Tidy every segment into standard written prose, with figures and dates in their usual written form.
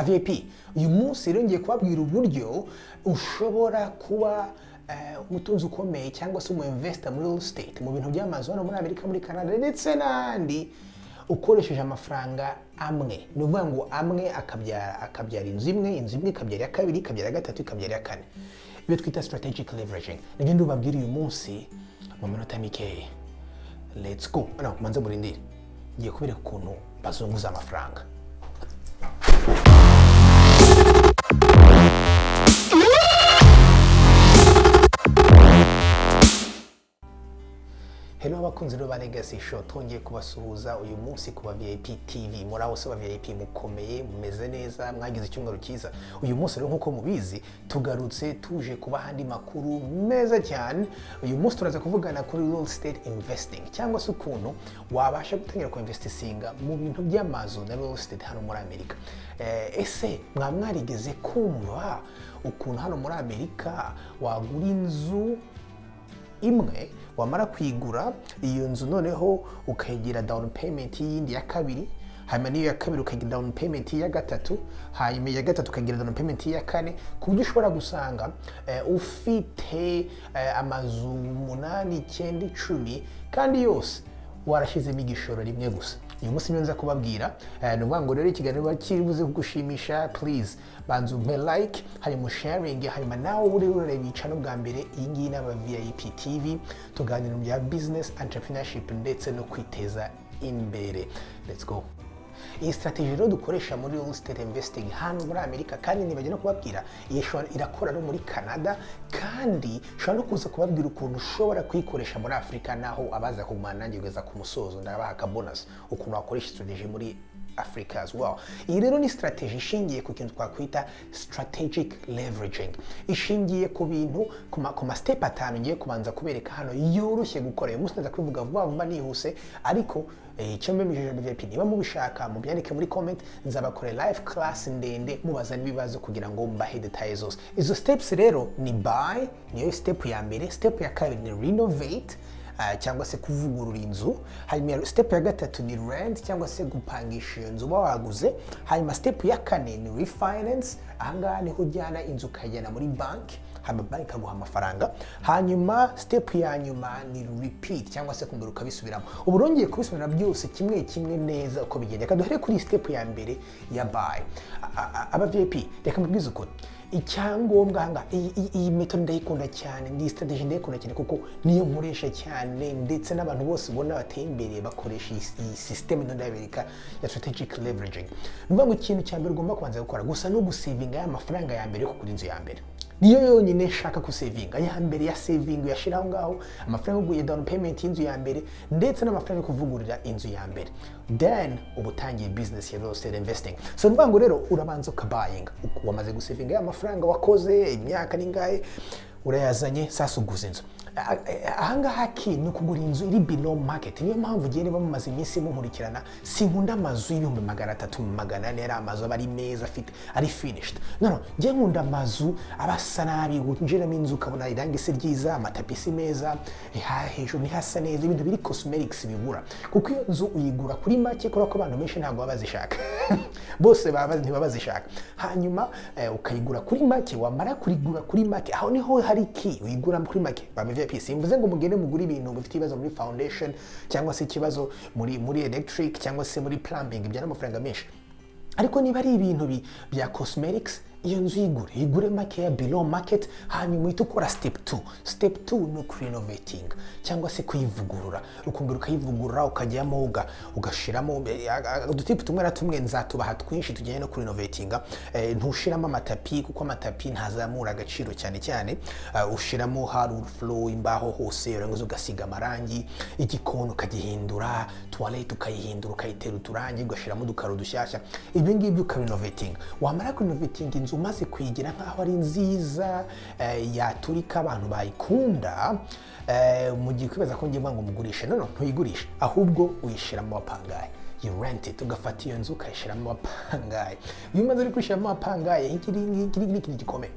VIP. Uyu munsi rero ngiye kubabwira uburyo ushobora kuba umutunzi ukomeye cyangwa se umu investor muri real estate mu bintu by'amazu hano muri Amerika, muri Canada ndetse n'ahandi ukoresheje amafaranga amwe. Ni ukuvuga ngo amwe akabyara inzu imwe ikabyara iya kabiri, ikabyara iya gatatu, ikabyara iya kane. Ibyo twita strategic leveraging. Nibyo ndubabwira uyu munsi mu minota mikeya. Let's go. Manze murindire. Ngiye kubereka ukuntu bazunguza amafaranga. Hello abakunzi ba Legacy Show, twongeye kubasuhuza uyu munsi kuba VIP TV. Muri aho se VIP mukomeye, mumeze neza, mwagize icyumweru cyiza. Uyu munsi rero nkuko mubizi tugarutse tuje kuba handi makuru meza cyane. Uyu munsi turaza kuvugana kuri real estate investing cyangwa se ukuntu wabasha gutangira ku investinga mu bintu by'amazu na real estate hano muri Amerika. Ese mwarigeze kumva ukuntu hano muri Amerika wagura inzu imwe, wamara kwigura iyo nzu noneho ukayigira down payment y'indi ya kabiri, hanyuma niyo ya kabiri ukagira down payment ya gatatu, hanyuma ya gatatu ukagira down payment ya kane, ku buryo ushobora gusanga ufite amazu 8, 9, 10 kandi yose warashizemo igishoro rimwe gusa. Uyu munsi nza kubabwira ni ngo rero ikiganiro kiri buze kugushimisha. Please banza umpe like, hanyuma sharing, hanyuma nawe uri urareba icano bwa mbere iyi ngiyi n'aba VIP TV, tuganira mu bya business, entrepreneurship ndetse no kwiteza imbere. Let's go. Iyi strategy rero dukoresha muri real estate investing hano muri Amerika, kandi nibajya no kubabwira iyi irakora no muri Canada, kandi shobora no kuza kubabwira ukuntu ushobora kuyikoresha muri Afrika, naho abaza kugumana nanjye ugeza ku musozo ndabaha ka bonus ukuntu wakoresha strategy muri Africa as well. Iyi rero ni strategy ishingiye ku kintu twakwita strategic leveraging, ishingiye ku bintu ku ma step 5 ngiye kubanza kubereka hano yoroshye gukora. Uyu munsi ndaza kwivuga vuba nihuse, ariko icyo mbemejeje VIP niba mubishaka mubyandike muri comment, nzabakore live class ndende mubaza n'ibibazo kugira ngo mbahe details zose. Izo steps rero ni buy, niyo step ya mbere. Step ya kabiri ni renovate cyangwa se kuvugurura inzu, hanyuma step ya gatatu ni rent cyangwa se gupangisha inzu waguze, hanyuma step ya kane ni refinance. Ahangaha niho ujyana inzu ukajyana muri bank, hanyuma bank ikaguha amafaranga, hanyuma step ya nyuma ni repeat cyangwa se kongera ukabisubiramo. Ubu rongeye kubisubira byose kimwe kimwe neza uko bigenda. Reka duhere kuri step ya mbere ya buy. Aba VIP reka mbibwize ukuntu icyangombwa hanga iyi method ndayikunda cyane, ndi strategy ndayikunda cyane kuko niyo nkoresha cyane, ndetse n'abantu bose ubona bateye imbere bakoresha iyi system ndaybereka ya strategic leveraging. Nuvuga ngo ikintu cya mbere ugomba kubanza gukora gusa no gusavinga ya mafaranga ya mbere yo kugura inzu ya mbere. Niyo yonyine nshaka kusavinga ya mbere ya saving yashiraho ngaho amafaranga yo down payment y'inzu ya mbere ndetse n'amafaranga yo kuvugurira inzu ya mbere, then ubutangiye business ya real estate investing. So nuvuga ngo rero urabanza ukabuying, wamaze gusavinga ya mafaranga wakoze imyaka ningahe urayazanye, sasa uguze inzu. Ahangaha ni ukugura inzu iri below market. Niyo mpamvu ugiye niba mumaze iminsi munkurikirana, sinkunda amazu y'ibihumbi 300, 400 ari amazu aba ari meza afite ari finished. No, ngiye nkunda amazu abasa nabi, winjiramo inzu ukabona irangi se ryiza, amatapisi meza, hejuru ni hasa neza, ibintu biri cosmetics bibura. Kuko iyo nzu uyigura kuri make kubera ko abantu benshi ntabwo babazishaka bose ntibabazishaka. Hanyuma ukayigura kuri make, wamara kurigura kuri make, aho niho hari key uyigura kuri make. VIP simvuze ngo mugende mugura ibintu bifite ibibazo muri foundation cyangwa se ikibazo muri electric cyangwa se muri plumbing byana amafaranga menshi, ariko niba ari ibintu bya cosmetics, iyo nzu igure make ya below market, hanyuma uhita ukora step 2. Step 2 no renovating cyangwa se kuyivugurura, ukongera ukayivugurura ukajyamo ugashiramo udutipu tumwe na tumwe nzatubaha twinshi tujyanye no renovatinga. Ntushiramo amatapi kuko amatapi ntazamura agaciro cyane, ushiramo hard floor, imbaho hose urangiza ugasiga amarangi, igikoni ukagihindura, toilet ukayihindura ukayitera uturangi, ugashiramo udukaro dushyashya. Ibyo ngibyo ukarenovating. Wamara renovating inzu umaze kuyigira nkaho ari nziza, yaturika abantu bayikunda, mu gihe kwibaza ko ngiye ngo mugurishe. No, ntuyigurishe, ahubwo uyishiramo apangaye. You rent it, ugafata iyo nzu ukayishiramo apangaye. Iyo umaze kwishyiramo apangaye, iki gikomeye.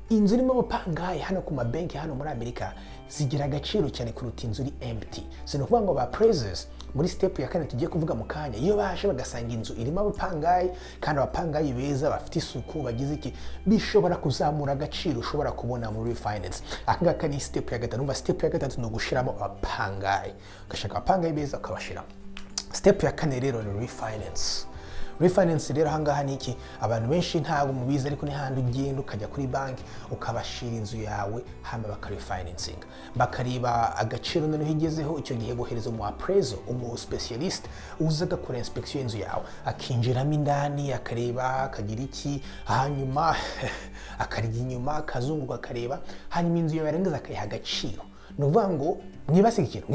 Inzu irimo apangaye hano ku mabanki hano muri Amerika zigira agaciro cyane kuruta inzu iri empty. Sino kuvuga ngo ba appraisers muri step ya kane tugiye kuvuga mu kanya, iyo baje bagasanga inzu irimo abapangayi kandi abapangayi beza bafite isuku bagize iki, bishobora kuzamura agaciro ushobora kubona muri refinance. Akangaka ni step ya gatatu. Numva step ya gatatu ni ugushiramo abapangayi, ugashaka abapangayi beza ukabashiramo. Step ya kane rero ni refinance. Refinance rero ahangaha ni iki, abantu benshi ntabwo mubizi ariko ni handi ugenda ukajya kuri banki ukabashira inzu yawe hama bakarefinancing, bakareba agaciro noneho igezeho. Icyo gihe bohereza umu appraisal, umu specialist uza agakora inspection y'inzu yawe, akinjiramo indani akareba akagira iki, hanyuma akarya inyuma akazunguka akareba, hanyuma inzu yawe yarangiza akayiha agaciro. Nuvuga ngo mwibaze ikintu,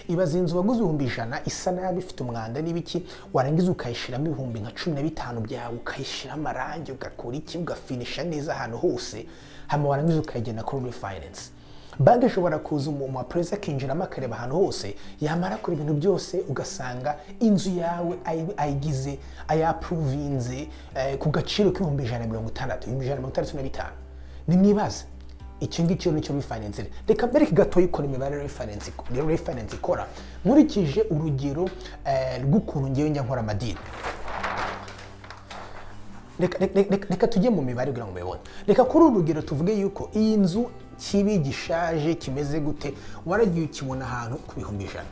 ibaze inzu waguze 100,000 isa nabi ifite umwanda n'ibiki, warangiza ukayishiramo ibihumbi nka 15 byawe, ukayishira amarangi ugakora iki, ugafinisha neza ahantu hose, hama warangiza ukayigena kuri refinance. Banki ishobora kuza umu appraisal akinjiramo akareba ahantu hose, yamara kuri ibintu byose ugasanga inzu yawe ayigize ayaprovinze ku gaciro k'ibihumbi 160,000. Nimwibaze icyo ngicyo nicyo refinance. Reka mbere gatoya ikora imibare refinance ikora, nkurikije urugero rw'ukuntu ngewe njya nkora amadini. Reka tujye mu mibare kugira ngo mubibone. Reka kuri urugero tuvuge yuko iyi nzu kibi gishaje kimeze gute, waragiye ukibona ahantu ku bihumbi 100.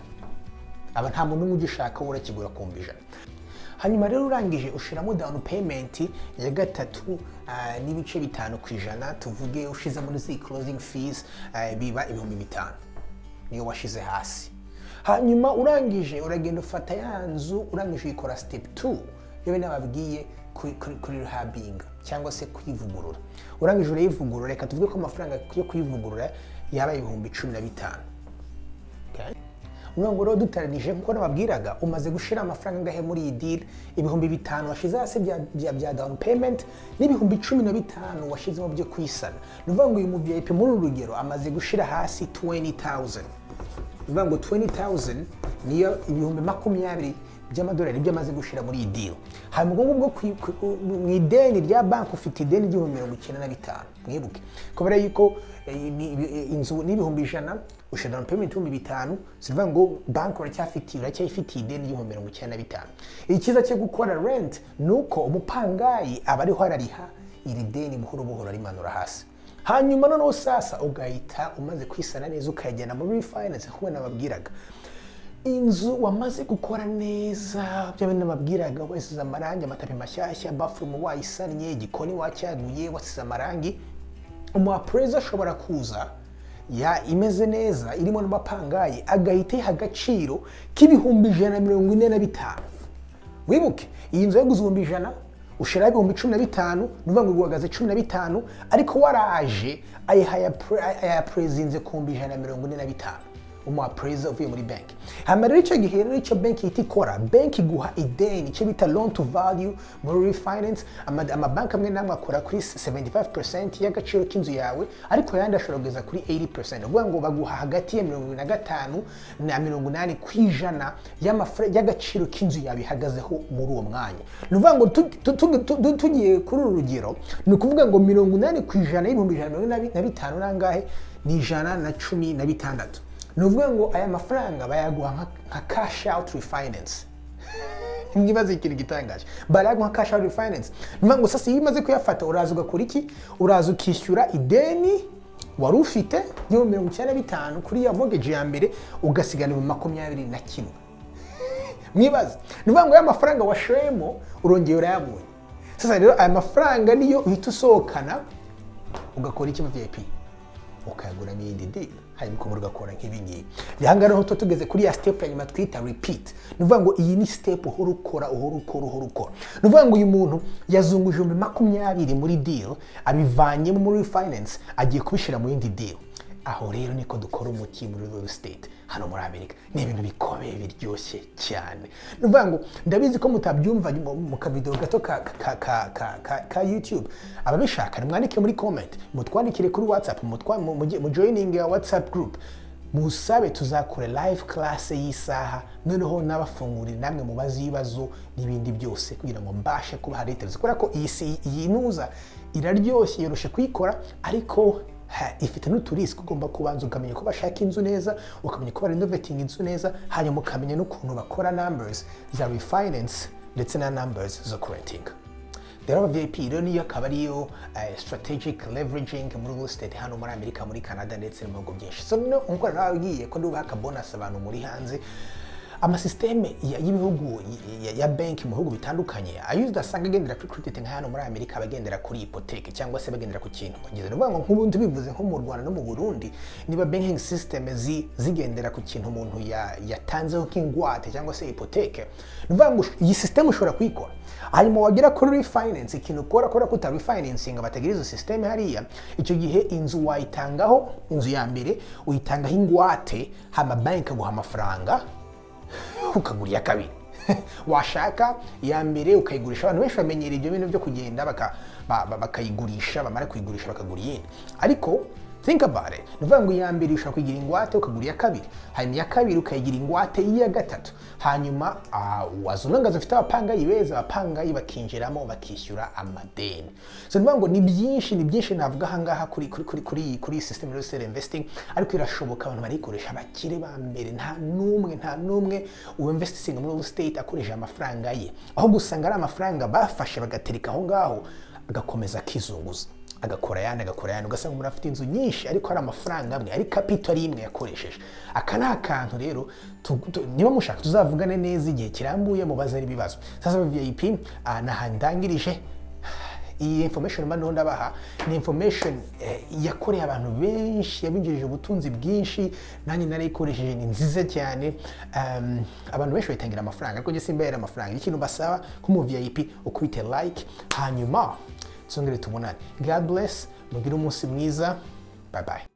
Aba nta muntu ugishaka urakigura ku bihumbi 100. Hanyuma rero urangije ushiramo down payment ya 3.5%, tuvuge ushize muri zi closing fees biba ibihumbi 5 niyo washize hasi. Hanyuma urangije uragenda ufata ya nzu, urangije ikora step 2 yewe nababwiye kuri rehabbing cyangwa se kuyivugurura. Urangije urayivugurura, reka tuvuge ko amafaranga yo kuyivugurura yaba ibihumbi 15. Uno ngoro dutaranije nko nababwiraga, umaze gushira amafaranga ngahe muri iyi deal, ibihumbi 5 washize hasi bya down payment n'ibihumbi 15 washizemo byo kwisana. Nuvuga ngo uyu mu VIP muri urugero amaze gushira hasi 20,000. Nuvuga ngo 20,000 niyo ibihumbi 20 by'amadolari byo amaze gushira muri iyi deal. Hanyuma ubwo mu ideni rya banki ufite ideni ry'ibihumbi 95. Mwibuke kubera yuko inzu n'ibihumbi 100 ushira down payment y'ibihumbi 5, sivuga ngo banki uracyafitiye ideni ry'ibihumbi 95. Ikiza cyo gukora rent nuko umupangayi aba ariho arariha iri deni buhoro buhoro rimanura hasi. Hanyuma noneho sasa ugahita umaze kwisana neza ukajyana muri refinance kuko nababwiraga. Inzu wamaze gukora neza byo nababwiraga, wasize amarangi, amatapi mashyashya, bathroom wayisannye, igikoni wacyaguye, wasize amarangi, umu appraisal ashobora kuza ya imeze neza irimo n'abapangayi agahita iha agaciro k'ibihumbi 145. Wibuke iyi nzu yaguze ibihumbi 100 ushira ibihumbi 15, nuvuga ngo guhagaze 15, ariko waraje aya prezinze ku bihumbi 145. Umu appraisal uvuye muri banki. Hama rero icyo gihe rero icyo banki itikora, banki guha ideni icyo bita loan to value muri refinance. Amabanki amwe namwe akora kuri 75% y'agaciro k'inzu yawe, ariko yandi ashobora kugeza kuri 80%. Uvuga ngo baguha hagati ya 25 na 80% y'agaciro k'inzu yawe ihagazeho muri uwo mwanya. Nuvuga ngo tugiye kuri urugero, ni ukuvuga ngo 80% y'ibihumbi 145 nangahe ni 116. Nuvuga ngo aya mafaranga bayaguha nka cash out refinance. Ngibaze ikintu gitangaje, baraguha cash out refinance. Nuvuga ngo sasa iyo umaze kuyafata uraza ugakora iki, uraza ukishyura ideni wari ufite yo 95 kuri ya mortgage ya mbere, ugasigana 21. Mwibaze, nuvuga ngo aya mafaranga washoyemo urongeye urayabonye. Sasa rero aya mafaranga niyo uhita usohokana ugakora iki mu VIP, ukayagura n'indi deal. Hanyuma ko murugakora nk'ibingibi. Bihangana ho tugeze kuri ya step ya nyuma twita repeat. Nuvuga ngo iyi ni step uhora ukora. Nuvuga ngo uyu muntu yazunguje 20 muri deal, abivanye muri finance agiye kubishira mu yindi deal. Aho rero niko dukora umuti muri real estate hano muri Amerika. Ni ibintu bikomeye biryoshye cyane. Nuvuga ngo ndabizi ko mutabyumva mu kavideo gato ka YouTube. Ababishaka mwandike muri comment, mutwandikire kuri WhatsApp, mu joining ya WhatsApp group. Musabe tuzakore live class y'isaha, noneho nabafungurira namwe mubazi ibibazo n'ibindi byose kugira ngo mbashe kuba details. Kubera ko iyi nuza iraryoshye yoroshe kuyikora, ariko ifite n'uturisiko ugomba kubanza ukamenya ko bashaka inzu neza, ukamenya ko barenovating inzu neza, hanyuma ukamenya n'ukuntu bakora numbers za refinance ndetse na numbers zo kurentinga. Rero aba VIP rero niyo akaba ariyo strategic leveraging muri real estate hano muri Amerika, muri Canada ndetse no mu bihugu byinshi. So no nkuko nababwiye ko ndubaha bonus abantu muri hanze, amasysteme y'ibihugu ya banki mu bihugu bitandukanye ayo udasanga agendera kuri credit nka hano muri Amerika, bagendera kuri hypothèque cyangwa se bagendera ku kintu ngeze no ngo nk'ubundi bivuze nko mu Rwanda no mu Burundi, niba banking system zigendera ku kintu umuntu yatanzeho k'ingwate cyangwa se hypothèque, nuvuga ngo iyi system ushobora kuyikora hanyuma wagera kuri refinance, ikintu ukora ko uta refinancing batagira izo system hariya, icyo gihe inzu wayitangaho, inzu ya mbere uyitangaho ingwate, hama bank aguha amafaranga ukagura iya kabiri. Washaka iya mbere ukayigurisha, abantu benshi bamenyera ibyo bintu byo kugenda bakayigurisha, bamara kuyigurisha bakagura iyindi. Ariko think about it, nuvuga ngo iya mbere ushobora kugira ingwate ukagura iya kabiri, hanyuma iya kabiri ukayigira ingwate iya gatatu, hanyuma wazunanga zifite abapangayi beza, abapangayi bakinjiramo bakishyura amadeni. So nuvuga ngo ni byinshi navuga ahangaha kuri system real estate investing, ariko irashoboka abantu barikoresha, abakire ba mbere nta numwe uinvesting muri real estate akoresha amafaranga ye, aho gusanga ari amafaranga bafashe bagatereka aho ngaho agakomeza kizunguza, agakora yandi ugasanga umuntu afite inzu nyinshi ariko hari amafaranga amwe, ari capital imwe yakoresheje. Aka ni akantu rero niba mushaka tuzavugane neza igihe kirambuye mubaza ibibazo. Sasa VIP nahandangirije iyi information mba ndabaha ni information yakoreye abantu benshi, yabinjirije ubutunzi bwinshi, nanjye narayikoresheje, ni nziza cyane. Abantu benshi bayitangira amafaranga ariko njye simbayera amafaranga. Ikintu basaba ko mu VIP ukubite like, hanyuma tuzongere tubonane. God bless, mugire umunsi mwiza, bye bye.